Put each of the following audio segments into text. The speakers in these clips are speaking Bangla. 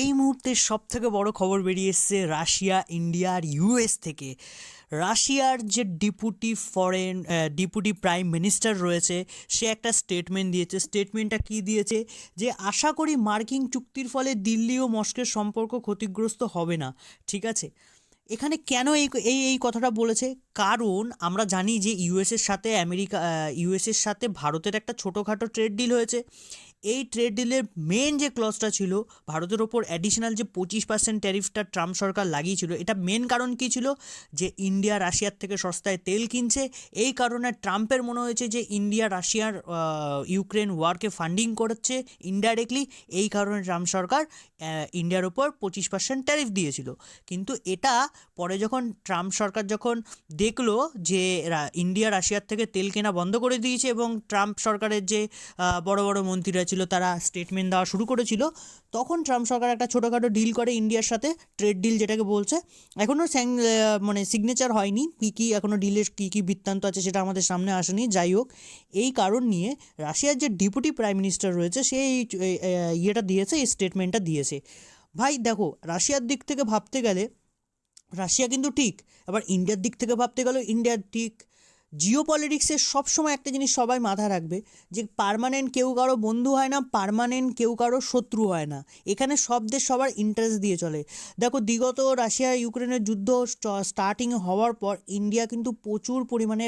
এই মুহূর্তে সবথেকে বড় খবর বেরিয়ে এসছে রাশিয়া, ইন্ডিয়া আর ইউএস থেকে। রাশিয়ার যে ডেপুটি প্রাইম মিনিস্টার রয়েছে, সে একটা স্টেটমেন্ট দিয়েছে। স্টেটমেন্টটা কী দিয়েছে? যে আশা করি মার্কিন চুক্তির ফলে দিল্লি ও মস্কোর সম্পর্ক ক্ষতিগ্রস্ত হবে না। ঠিক আছে, এখানে কেন এই এই এই কথাটা বলেছে? কারণ আমরা জানি যে ইউএসের সাথে ভারতের একটা ছোটোখাটো ট্রেড ডিল হয়েছে। এই ট্রেড ডিলের মেন যে ক্লজটা ছিল, ভারতের ওপর অ্যাডিশনাল যে 25% ট্যারিফটা ট্রাম্প সরকার লাগিয়েছিল, এটা মেন কারণ কী ছিল? যে ইন্ডিয়া রাশিয়ার থেকে সস্তায় তেল কিনছে। এই কারণে ট্রাম্পের মনে হয়েছে যে ইন্ডিয়া রাশিয়ার ইউক্রেন ওয়ারকে ফান্ডিং করছে ইনডাইরেক্টলি। এই কারণে ট্রাম্প সরকার ইন্ডিয়ার ওপর 25% ট্যারিফ দিয়েছিল। কিন্তু এটা পরে যখন ট্রাম্প সরকার যখন দেখলো যে ইন্ডিয়া রাশিয়ার থেকে তেল কেনা বন্ধ করে দিয়েছে, এবং ট্রাম্প সরকারের যে বড় বড় মন্ত্রীরা ছিল তারা স্টেটমেন্ট দেওয়া শুরু করেছিল, তখন ট্রাম্প সরকার একটা ছোটোখাটো ডিল করে ইন্ডিয়ার সাথে, ট্রেড ডিল যেটাকে বলছে। এখনও মানে সিগনেচার হয়নি, কী এখনও ডিলের কী বৃত্তান্ত আছে সেটা আমাদের সামনে আসেনি। যাই হোক, এই কারণ নিয়ে রাশিয়ার যে ডেপুটি প্রাইম মিনিস্টার রয়েছে সে ইয়েটা দিয়েছে, এই স্টেটমেন্টটা দিয়েছে। ভাই দেখো, রাশিয়ার দিক থেকে ভাবতে গেলে রাশিয়া কিন্তু ঠিক, আবার ইন্ডিয়ার দিক থেকে ভাবতে গেলেও ইন্ডিয়ার ঠিক। জিও পলিটিক্সের সবসময় একটা জিনিস সবাই মাথায় রাখবে, যে পার্মানেন্ট কেউ কারো বন্ধু হয় না, পার্মানেন্ট কেউ কারো শত্রু হয় না। এখানে সব দেশ সবার ইন্টারেস্ট দিয়ে চলে। দেখো, বিগত রাশিয়া ইউক্রেনের যুদ্ধ স্টার্টিং হওয়ার পর ইন্ডিয়া কিন্তু প্রচুর পরিমাণে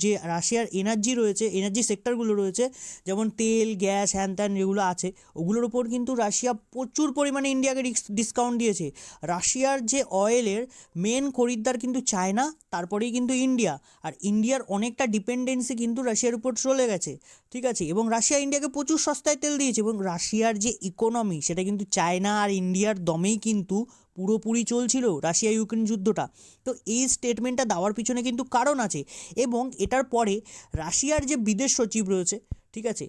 যে রাশিয়ার এনার্জি রয়েছে, এনার্জি সেক্টরগুলো রয়েছে, যেমন তেল, গ্যাস, হ্যান ত্যান যেগুলো আছে, ওগুলোর ওপর কিন্তু রাশিয়া প্রচুর পরিমাণে ইন্ডিয়াকে ডিসকাউন্ট দিয়েছে। রাশিয়ার যে অয়েলের মেন খরিদ্দার কিন্তু চায়না, তারপরেই কিন্তু ইন্ডিয়া। আর ইন্ডিয়ার অনেকটা ডিপেন্ডেন্সি কিন্তু রাশিয়ার উপর চলে গেছে। ঠিক আছে, এবং রাশিয়া ইন্ডিয়াকে প্রচুর সস্তায় তেল দিয়েছে, এবং রাশিয়ার যে ইকোনমি সেটা কিন্তু চায়না আর ইন্ডিয়ার দমেই কিন্তু পুরোপুরি চলছিল রাশিয়া ইউক্রেন যুদ্ধটা। তো এই স্টেটমেন্টটা দেওয়ার পিছনে কিন্তু কারণ আছে। এবং এটার পরে রাশিয়ার যে বিদেশ সচিব রয়েছে, ঠিক আছে,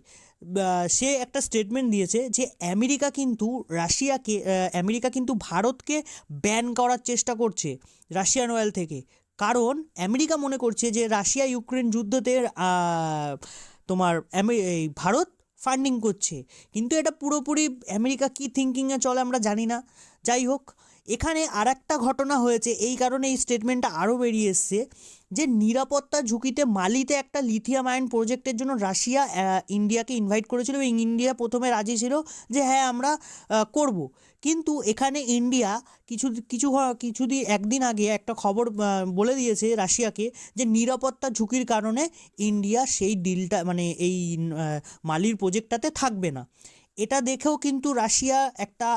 সে একটা স্টেটমেন্ট দিয়েছে যে আমেরিকা কিন্তু ভারতকে ব্যান করার চেষ্টা করছে রাশিয়ান অয়েল থেকে। কারণ আমেরিকা মনে করছে যে রাশিয়া ইউক্রেন যুদ্ধতে তোমার এই ভারত ফান্ডিং করছে। কিন্তু এটা পুরোপুরি আমেরিকা কী থিঙ্কিংয়ে চলে আমরা জানি না। যাই হোক, এখানে আর একটা ঘটনা হয়েছে, এই কারণে এই স্টেটমেন্টটা আরও বেরিয়ে এসছে, যে নিরাপত্তা ঝুঁকিতে মালিতে একটা লিথিয়াম আয়ন প্রজেক্টের জন্য রাশিয়া ইন্ডিয়াকে ইনভাইট করেছিল, এবং ইন্ডিয়া প্রথমে রাজি ছিল যে হ্যাঁ আমরা করব। কিন্তু এখানে ইন্ডিয়া কিছুদিন একদিন আগে একটা খবর বলে দিয়েছে রাশিয়াকে, যে নিরাপত্তা ঝুঁকির কারণে ইন্ডিয়া সেই ডিলটা মানে এই মালির প্রজেক্টটাতে থাকবে না। এটা দেখেও কিন্তু রাশিয়া একটা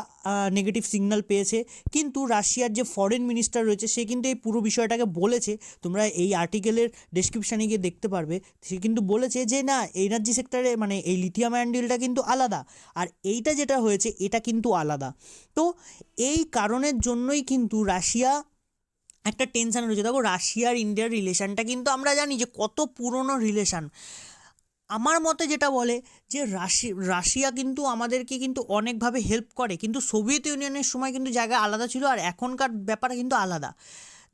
নেগেটিভ সিগন্যাল পেয়েছে। কিন্তু রাশিয়ার যে ফরেন মিনিস্টার রয়েছে সে কিন্তু এই পুরো বিষয়টাকে বলেছে, তোমরা এই আর্টিকেলের ডেসক্রিপশানে গিয়ে দেখতে পারবে। সে কিন্তু বলেছে যে না, এনার্জি সেক্টরে মানে এই লিথিয়াম আয়ন ডিলটা কিন্তু আলাদা, আর এইটা যেটা হয়েছে এটা কিন্তু আলাদা। তো এই কারণের জন্যই কিন্তু রাশিয়া একটা টেনশান রয়েছে। দেখো, রাশিয়ার ইন্ডিয়ার রিলেশানটা কিন্তু আমরা জানি যে কত পুরনো রিলেশান। আমার মতে যেটা বলে যে রাশিয়া কিন্তু আমাদেরকে কিন্তু অনেকভাবে হেল্প করে, কিন্তু সোভিয়েত ইউনিয়নের সময় কিন্তু জায়গা আলাদা ছিল, আর এখনকার ব্যাপার কিন্তু আলাদা।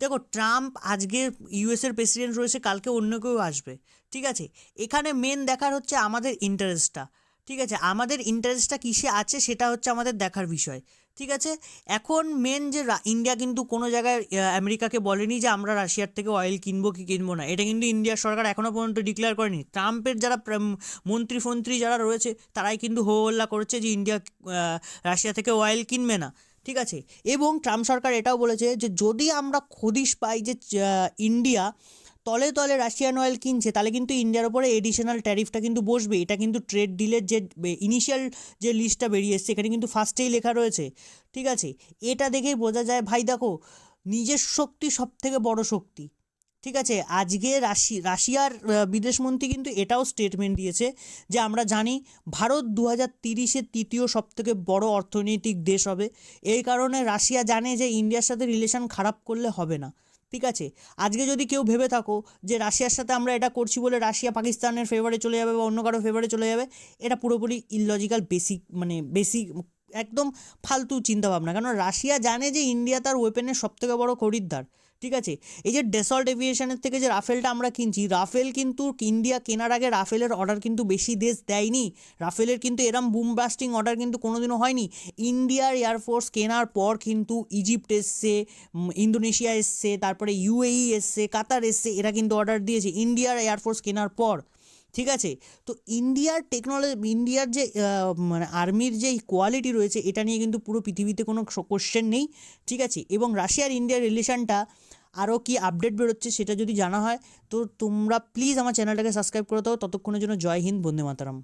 দেখো, ট্রাম্প আজকে ইউএসের প্রেসিডেন্ট রয়েছে, কালকে অন্য কেউ আসবে। ঠিক আছে, এখানে মেন দেখার হচ্ছে আমাদের ইন্টারেস্টটা। ঠিক আছে, আমাদের ইন্টারেস্টটা কিসে আছে সেটা হচ্ছে আমাদের দেখার বিষয়। ঠিক আছে, এখন মেন যে ইন্ডিয়া কিন্তু কোনো জায়গায় আমেরিকাকে বলেনি যে আমরা রাশিয়ার থেকে অয়েল কিনবো কি কিনবো না। এটা কিন্তু ইন্ডিয়ার সরকার এখনও পর্যন্ত ডিক্লেয়ার করেনি। ট্রাম্পের যারা মন্ত্রী যারা রয়েছে তারাই কিন্তু হো হল্লা করেছে যে ইন্ডিয়া রাশিয়া থেকে অয়েল কিনবে না। ঠিক আছে, এবং ট্রাম্প সরকার এটাও বলেছে যে যদি আমরা হদিশ পাই যে ইন্ডিয়া তলে তলে রাশিয়ান অয়েল কিনছে, তাহলে কিন্তু ইন্ডিয়ার ওপরে এডিশনাল ট্যারিফটা কিন্তু বসবে। এটা কিন্তু ট্রেড ডিলের যে ইনিশিয়াল যে লিস্টটা বেরিয়ে এসছে এখানে কিন্তু ফার্স্টেই লেখা রয়েছে। ঠিক আছে, এটা দেখেই বোঝা যায় ভাই, দেখো, নিজের শক্তি সব থেকে বড় শক্তি। ঠিক আছে, আজকে রাশিয়ার বিদেশমন্ত্রী কিন্তু এটাও স্টেটমেন্ট দিয়েছে যে আমরা জানি ভারত 2030-এ তৃতীয় সবথেকে বড় অর্থনৈতিক দেশ হবে। এই কারণে রাশিয়া জানে যে ইন্ডিয়ার সাথে রিলেশন খারাপ করলে হবে না। ঠিক আছে, আজকে যদি কেউ ভেবে থাকো যে রাশিয়ার সাথে আমরা এটা করছি বলে রাশিয়া পাকিস্তানের ফেভারে চলে যাবে বা অন্য কারো ফেভারে চলে যাবে, এটা পুরোপুরি ইললজিক্যাল, বেসিক একদম ফালতু চিন্তাভাবনা। কারণ রাশিয়া জানে যে ইন্ডিয়া তার ওয়েপেনের সবথেকে বড় খরিদ্দার। ঠিক আছে, এই যে ডেসল্ট এভিয়েশনের থেকে যে রাফেলটা আমরা কিনছি, রাফেল কিন্তু ইন্ডিয়া কেনার আগে রাফেলের অর্ডার কিন্তু বেশি দেশ দেয়নি। রাফেলের কিন্তু এরম বুম ব্লাস্টিং অর্ডার কিন্তু কোনোদিনও হয়নি। ইন্ডিয়ার এয়ারফোর্স কেনার পর কিন্তু ইজিপ্ট এসছে, ইন্দোনেশিয়া এসছে, তারপরে ইউএই এসছে, কাতার এসছে, এরা কিন্তু অর্ডার দিয়েছে ইন্ডিয়ার এয়ারফোর্স কেনার পর। ঠিক আছে, তো ইন্ডিয়ার টেকনোলজি, ইন্ডিয়ার যে মানে আর্মির যে কোয়ালিটি রয়েছে, এটা নিয়ে কিন্তু পুরো পৃথিবীতে কোনো কোশ্চেন নেই। ঠিক আছে, এবং রাশিয়ার ইন্ডিয়ার রিলেশনটা আরও কি আপডেট বেরোচ্ছে সেটা যদি জানা হয়, তো তোমরা প্লিজ আমার চ্যানেলটাকে সাবস্ক্রাইব করে দাও। ততক্ষণের জন্য জয় হিন্দ, বন্দে মাতরম।